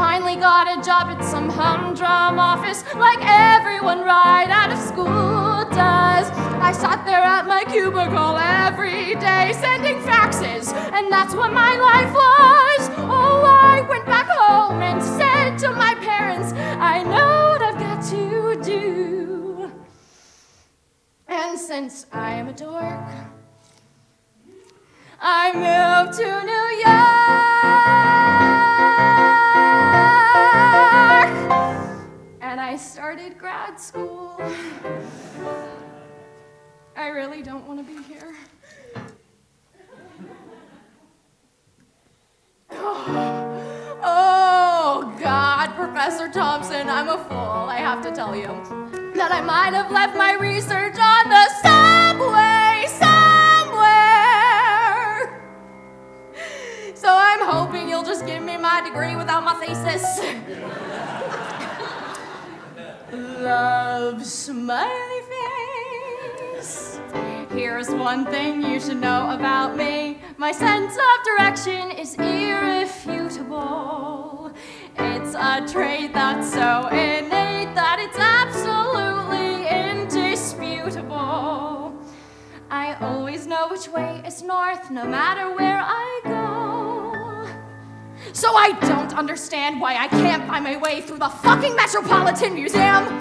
finally got a job at some humdrum office like everyone right out of school does. I sat there at my cubicle every day sending faxes, and that's what my life was. Oh, I went back home and said to my parents, I know what I've got to do. And since I am a dork, I moved to New York, and I started grad school. I really don't want to be here. Oh, God, Professor Thompson, I'm a fool. I have to tell you that I might have left my research on the subway somewhere. So I'm hoping you'll just give me my degree without my thesis. Love, smiley face. Here's one thing you should know about me. My sense of direction is irrefutable. It's a trait that's so innate that it's absolutely indisputable. I always know which way is north, no matter where I go. So I don't understand why I can't find my way through the fucking Metropolitan Museum.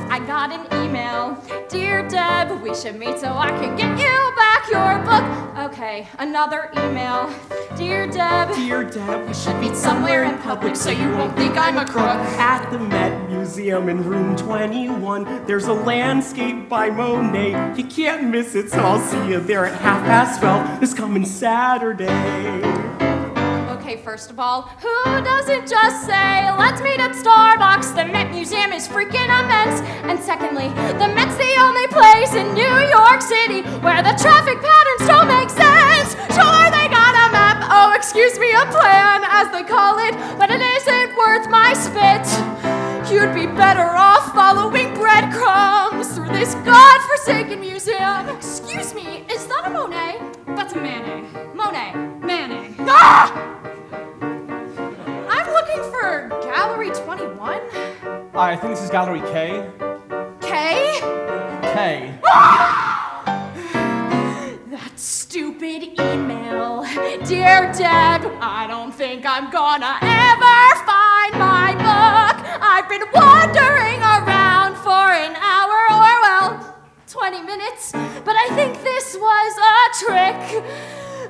I got an email. Dear Deb, we should meet so I can get you back your book. Okay, another email. Dear Deb. Dear Deb, we should meet somewhere in public so you won't think I'm a crook. At the Met Museum in room 21, there's a landscape by Monet. You can't miss it, so I'll see you there at 12:30 this coming Saturday. Okay, first of all, who doesn't just say, let's meet at Starbucks? The Met Museum is freaking immense. And secondly, the Met's the only place in New York City where the traffic patterns don't make sense. Sure, they got a map, oh, excuse me, a plan, as they call it, but it isn't worth my spit. You'd be better off following breadcrumbs through this godforsaken museum. Excuse me, is that a Monet? That's a Manet. Monet. Manet. Ah! I'm looking for Gallery 21. I think this is Gallery K. K? K. That stupid email. Dear Deb, I don't think I'm gonna ever find my book. I've been wandering around for an hour or, well, 20 minutes, but I think this was a trick.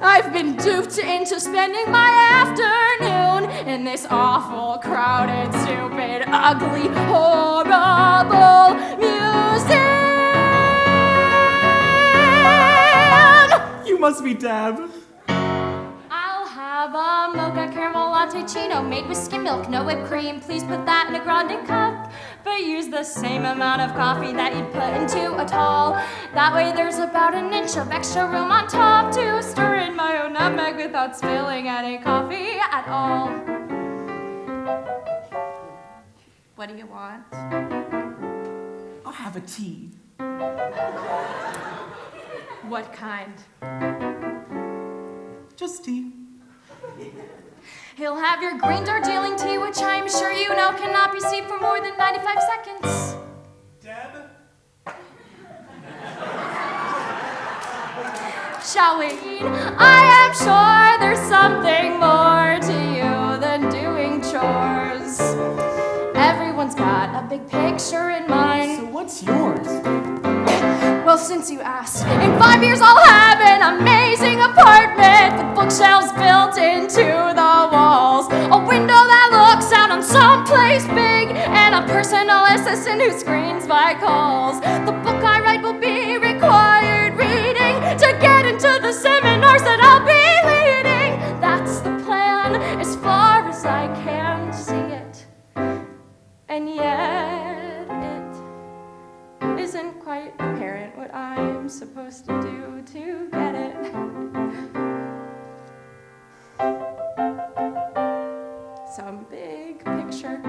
I've been duped into spending my afternoon in this awful, crowded, stupid, ugly, horrible museum. You must be Deb. I'll have a mocha caramel latte chino made with skim milk, no whipped cream. Please put that in a grande cup, but use the same amount of coffee that you'd put into a tall. That way there's about an inch of extra room on top to stir in my own nutmeg without spilling any coffee at all. What do you want? I'll have a tea. What kind? Just tea. He'll have your green Darjeeling tea, which I'm sure you know cannot be steeped for more than 95 seconds. Deb? Shall we eat? I am sure there's something more to you than doing chores. Everyone's got a big picture in mind. So what's yours? Well, since you asked, in 5 years I'll have an amazing apartment with bookshelves built into the walls, a window that looks out on someplace big, and a personal assistant who screens my calls. The book I write will be required reading to get into the seminars that I'll be leading. That's the plan as far as I can see it. And yet it isn't quite apparent what I'm supposed to do to get it. Some big picture.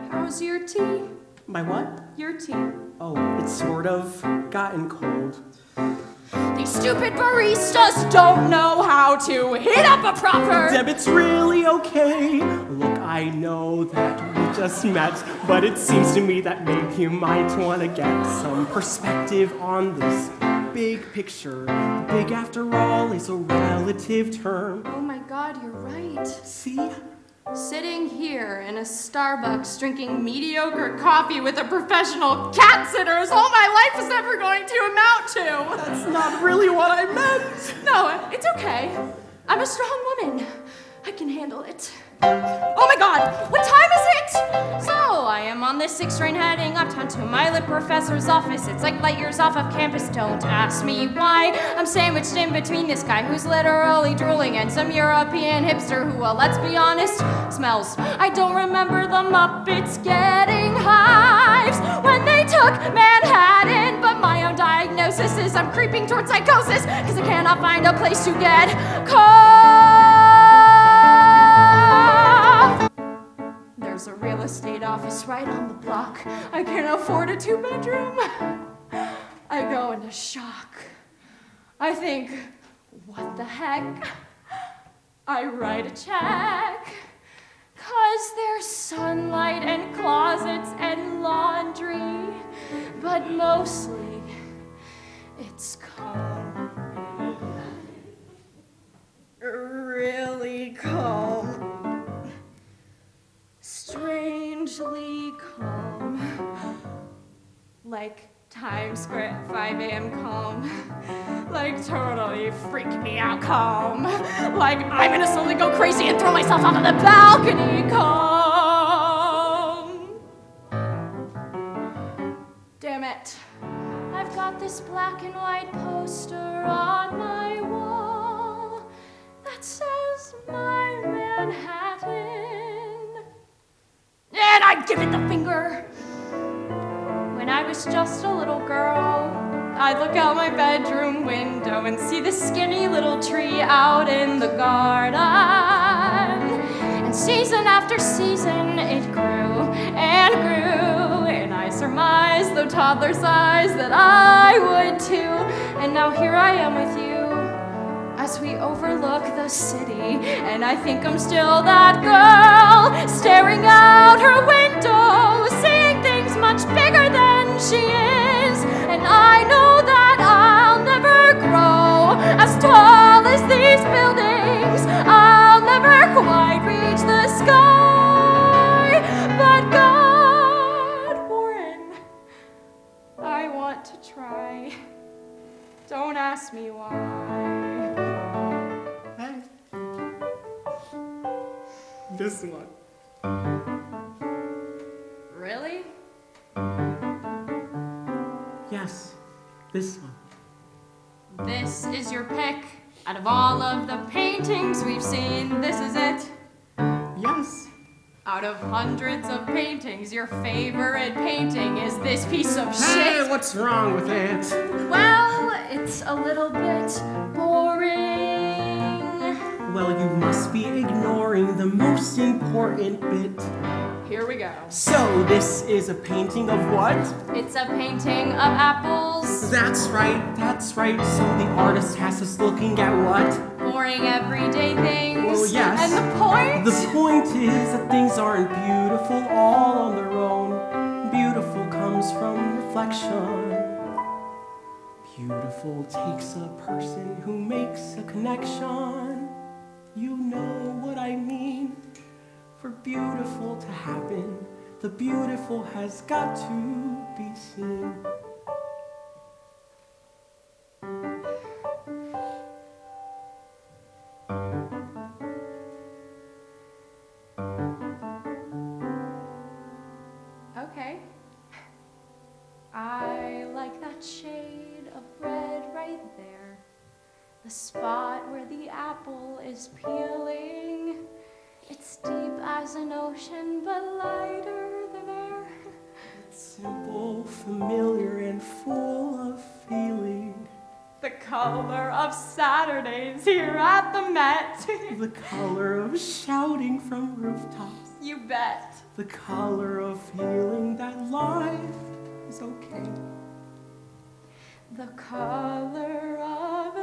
How's your tea? My what? Your tea. Oh, it's sort of gotten cold. These stupid baristas don't know how to heat up a proper. Deb, it's really okay. Look, I I know that we just met, but it seems to me that maybe you might want to get some perspective on this big picture. Big, after all, is a relative term. Oh my God, you're right. See? Sitting here in a Starbucks drinking mediocre coffee with a professional cat sitter is all my life is ever going to amount to. That's not really what I meant. No, it's okay. I'm a strong woman. I can handle it. Oh my God, what time is it? So I am on this 6th train heading uptown to my lit professor's office. It's like light years off of campus. Don't ask me why. I'm sandwiched in between this guy who's literally drooling and some European hipster who, well, let's be honest, smells. I don't remember the Muppets getting hives when they took Manhattan, but my own diagnosis is I'm creeping towards psychosis because I cannot find a place to get cold. There's a real estate office right on the block. I can afford a 2-bedroom. I go into shock. I think, what the heck? I write a check. 'Cause there's sunlight and closets and laundry. But mostly, it's calm. Really calm. Strangely calm. Like Times Square at 5 a.m. calm. Like totally freak me out calm. Like I'm gonna slowly go crazy and throw myself off of the balcony calm. Damn it. I've got this black and white poster on my wall that says my Manhattan. And I'd give it the finger. When I was just a little girl, I'd look out my bedroom window and see the skinny little tree out in the garden. And season after season, it grew and grew. And I surmised, though toddler size, that I would too. And now here I am with you, as we overlook the city, and I think I'm still that girl, staring out her window, seeing things much bigger than she is, and I know that I'll never grow as tall as these buildings, I'll never quite reach the sky, but God, Warren, I want to try. Don't ask me why. This one. Really? Yes, this one. This is your pick. Out of all of the paintings we've seen, this is it. Yes. Out of hundreds of paintings, your favorite painting is this piece of Hey, shit. what's wrong with it? Well, it's a little bit boring. Well, you must be ignoring the most important bit. Here we go. So, this is a painting of what? It's a painting of apples. That's right, that's right. So the artist has us looking at what? Boring everyday things. Well, yes. And the point? The point is that things aren't beautiful all on their own. Beautiful comes from reflection. Beautiful takes a person who makes a connection. You know what I mean. For beautiful to happen, the beautiful has got to be seen. Okay. I like that shade of red right there. The spot where the apple is peeling. It's deep as an ocean, but lighter than air. It's simple, familiar, and full of feeling. The color of Saturdays here at the Met. The color of shouting from rooftops. You bet. The color of feeling that life is okay. The color of